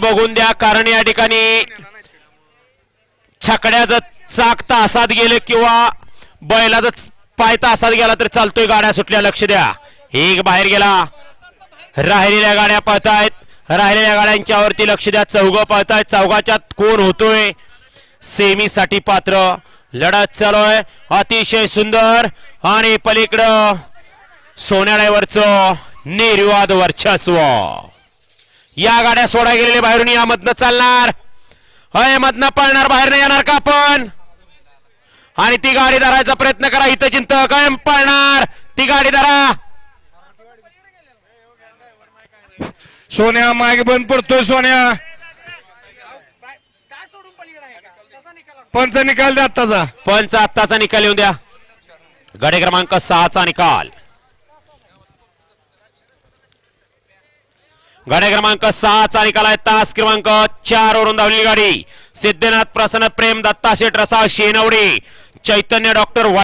बघून द्या, कारण या ठिकाणी छकड्याचं चाक तासात गेले किंवा बैलाचं पाय तासात गेला तर चालतोय. गाड्या सुटल्या, लक्ष द्या. एक बाहेर गेला, राहिलेल्या गाड्या पळतायत. राहिलेल्या गाड्यांच्या वरती लक्ष द्या. चौघ पळतायत. चौघाच्यात कोण होतोय सेमी साठी पात्र. लढत चालू आहे, अतिशय सुंदर. आणि पलीकडं सोन्याड्यावरचं निर्विवाद वर्चस्व. या गाड्या सोडा गेलेले बाहेरून यामधनं चालणार, मधनं पळणार, बाहेर नाही येणार का आपण. आणि ती गाडी धरायचा प्रयत्न करा. हितचिंत कायम पळणार, ती गाडी धरा. सोन्या मागे बंद पडतोय. सोन्या पंच निकाल द्या आत्ताचा. पंच आत्ताचा निकाल येऊन द्या. गाडी क्रमांक 6चा निकाल. गाडी क्रमांक 6चा निकाल आहे. तास क्रमांक 4 वरून धावलेली गाडी. सिद्धनाथ प्रसन्न, प्रेम दत्ता शेठ रसाळ शेनवडी, चैतन्य डॉक्टर